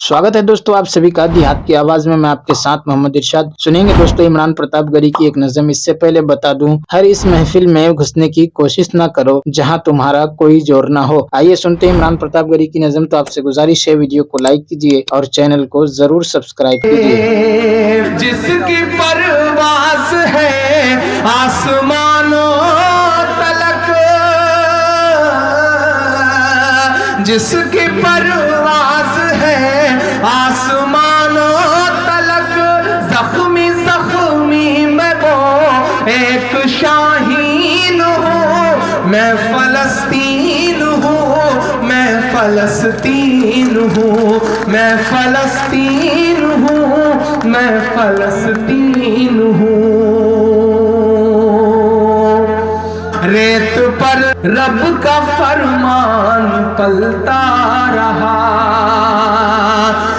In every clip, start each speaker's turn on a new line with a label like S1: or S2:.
S1: स्वागत है दोस्तों आप सभी का देहात की आवाज में। मैं आपके साथ मोहम्मद इरशाद। सुनेंगे दोस्तों इमरान प्रतापगढ़ी की एक नज़म। इससे पहले बता दूं, हर इस महफिल में घुसने की कोशिश ना करो जहां तुम्हारा कोई जोर ना हो। आइए सुनते हैं इमरान प्रतापगढ़ी की नज़म। तो आपसे गुजारिश है, वीडियो को लाइक कीजिए और चैनल को जरूर सब्सक्राइब कीजिए।
S2: जिसकी परवाज़ है आसमानों तलक, जिसकी परवाज़ है आसमानों तलक, जख्मी जख्मी मैं वो एक शाहीन हूँ। मैं फलस्तीन हूँ, मैं फलस्तीन हूँ, मैं फलस्तीन हूँ, मैं फलस्तीन हूँ। रेत पर रब का फरमान पलता रहा,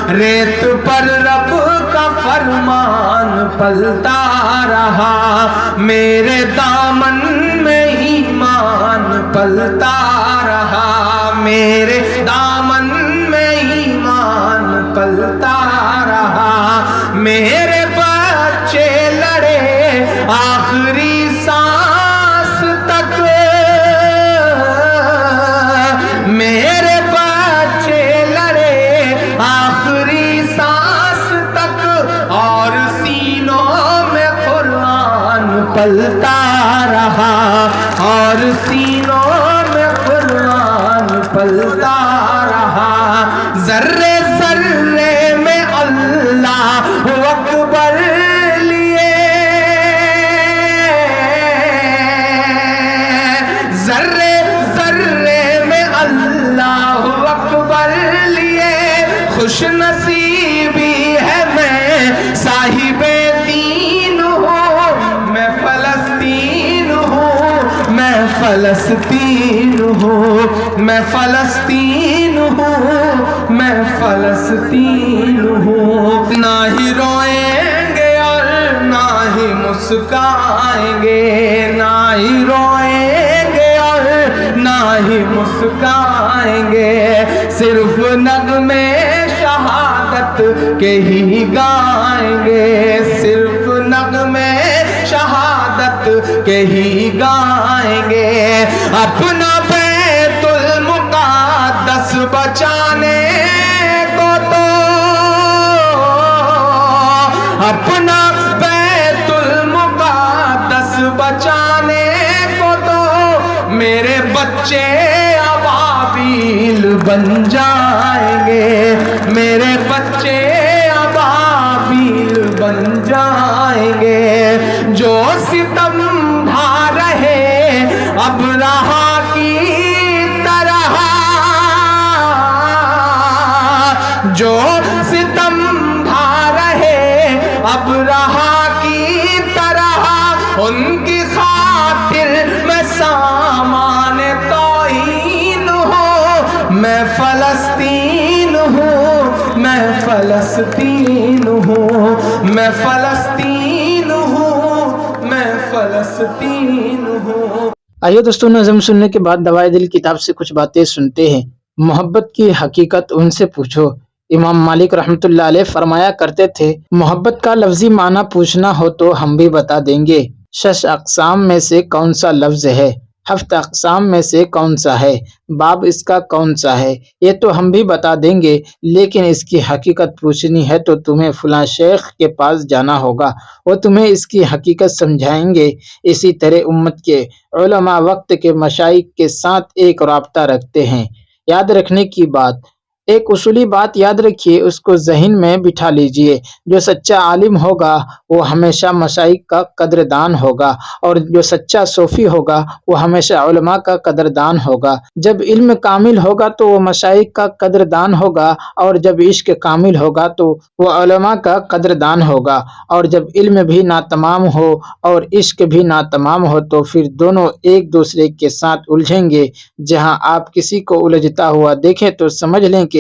S2: रेत पर रब का फरमान पलता रहा। मेरे दामन में ईमान पलता रहा, मेरे दामन में ईमान पलता रहा। मेरे बच्चे लड़े आखिरी सांस तक, मेरे बच्चे लड़े आखिरी सांस तक, और सीनों में कुरान पलता रहा, और सीनों में कुरान पलता रहा। जर्रे जर्रे में अल्लाह अकबर लिए, जर्रे जर्रे में अल्लाह अकबर लिए। खुश नसीबी है मैं साहिबे दीन हूँ, मैं फलस्तीन हूँ, मैं फलस्तीन हूँ, मैं फलस्तीन हूँ, मैं फलस्तीन हूँ। ना ही रोएंगे और ना ही मुस्काएंगे, ना ही रोएंगे और ना ही मुस्काएंगे। सिर्फ नगमे शहादत के ही गाएंगे, सिर्फ नगमे शहादत के ही गाएंगे। अपना बैतुल मुक़द्दस बचाने को तो, अपना बैतुल मुक़द्दस बचाने को तो मेरे बच्चे अबाबील बन जाएंगे, मेरे बच्चे अबाबील बन जाएंगे। जो सितम ढा रहे अब रहा की तरह, जो सितम ढा रहे अब रहा की तरह, उनकी खातिर मैं सामान तौहीन हूँ। मैं फलस्तीन हूँ, मैं फलस्तीन हूँ, मैं फलस्तीन हूँ, मैं फलस्तीन हूँ।
S1: आइए दोस्तों, नज़म सुनने के बाद दवाए दिल किताब से कुछ बातें सुनते हैं। मोहब्बत की हकीकत उनसे पूछो। इमाम मालिक रहमतुल्लाह अलैह फरमाया करते थे, मोहब्बत का लफ्जी माना पूछना हो तो हम भी बता देंगे। 6 अक़साम में से कौन सा लफ्ज है, 7 अक़साम में से कौन सा है, बाब इसका कौन सा है, ये तो हम भी बता देंगे। लेकिन इसकी हकीकत पूछनी है तो तुम्हें फलां शेख के पास जाना होगा, वो तुम्हें इसकी हकीकत समझाएंगे। इसी तरह उम्मत के उलमा वक्त के मशाइख के साथ एक राब्ता रखते हैं। याद रखने की बात, एक उसूली बात याद रखिए, उसको ज़हन में बिठा लीजिए। जो सच्चा आलिम होगा वो हमेशा मशाइख का कदरदान होगा, और जो सच्चा सूफी होगा वो हमेशा उलमा का कदरदान होगा। जब इल्म कामिल होगा तो वो मशाइख का कदरदान होगा, और जब इश्क कामिल होगा तो वो उलमा का कदरदान होगा। और जब इल्म भी नातमाम हो और इश्क भी नातमाम हो तो फिर दोनों एक दूसरे के साथ उलझेंगे। जहां आप किसी को उलझता हुआ देखें तो समझ लें कि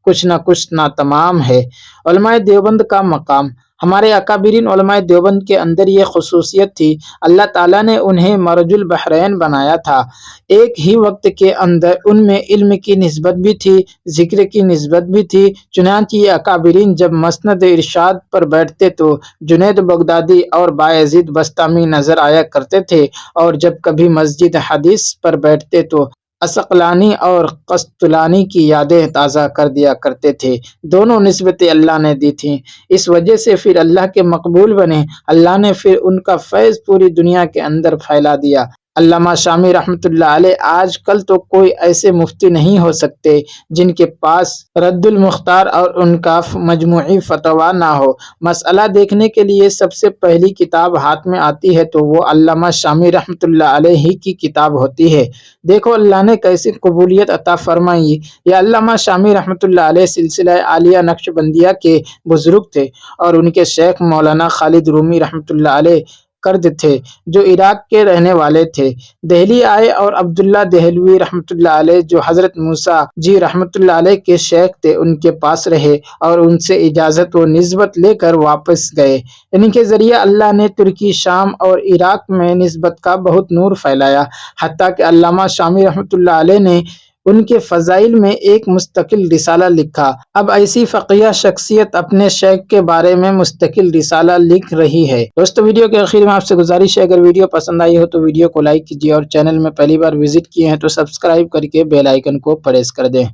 S1: कुछ न कुछ नातमाम है। उलमाए देवबंद का मकाम, ہمارے اکابرین علماء دیوبند کے اندر یہ خصوصیت تھی، اللہ تعالیٰ نے انہیں مرج البحرین بنایا تھا۔ ایک ہی وقت کے اندر ان میں علم کی نسبت بھی تھی، ذکر کی نسبت بھی تھی۔ چنانچہ یہ اکابرین جب مسند ارشاد پر بیٹھتے تو جنید بغدادی اور بایزید بسطامی نظر آیا کرتے تھے، اور جب کبھی مسجد حدیث پر بیٹھتے تو عسقلانی اور قسطلانی کی یادیں تازہ کر دیا کرتے تھے۔ دونوں نسبتیں اللہ نے دی تھیں، اس وجہ سے پھر اللہ کے مقبول بنے۔ اللہ نے پھر ان کا فیض پوری دنیا کے اندر پھیلا دیا۔ علامہ شامی رحمۃ اللہ علیہ آج کل تو کوئی ایسے مفتی نہیں ہو سکتے جن کے پاس رد المختار اور ان کا مجموعی فتویٰ نہ ہو۔ مسئلہ دیکھنے کے لیے سب سے پہلی کتاب ہاتھ میں آتی ہے تو وہ علامہ شامی رحمۃ اللہ علیہ کی کتاب ہوتی ہے۔ دیکھو اللہ نے کیسی قبولیت عطا فرمائی۔ یہ علامہ شامی رحمۃ اللہ علیہ سلسلہ عالیہ نقشبندیہ کے بزرگ تھے، اور ان کے شیخ مولانا خالد رومی رحمۃ اللہ علیہ کرد تھے، جو عراق کے رہنے والے تھے۔ دہلی آئے اور عبداللہ دہلوی رحمۃ اللہ علیہ جو حضرت موسیٰ جی رحمۃ اللہ علیہ کے شیخ تھے ان کے پاس رہے اور ان سے اجازت و نسبت لے کر واپس گئے۔ ان کے ذریعے اللہ نے ترکی، شام اور عراق میں نسبت کا بہت نور پھیلایا، حتیٰ کہ علامہ شامی رحمۃ اللہ علیہ نے ان کے فضائل میں ایک مستقل رسالہ لکھا۔ اب ایسی فقیہ شخصیت اپنے شیخ کے بارے میں مستقل رسالہ لکھ رہی ہے۔ دوستو ویڈیو کے آخر میں آپ سے گزارش ہے، اگر ویڈیو پسند آئی ہو تو ویڈیو کو لائک کیجیے، اور چینل میں پہلی بار وزٹ کیے ہیں تو سبسکرائب کر کے بیل آئیکن کو پریس کر دیں۔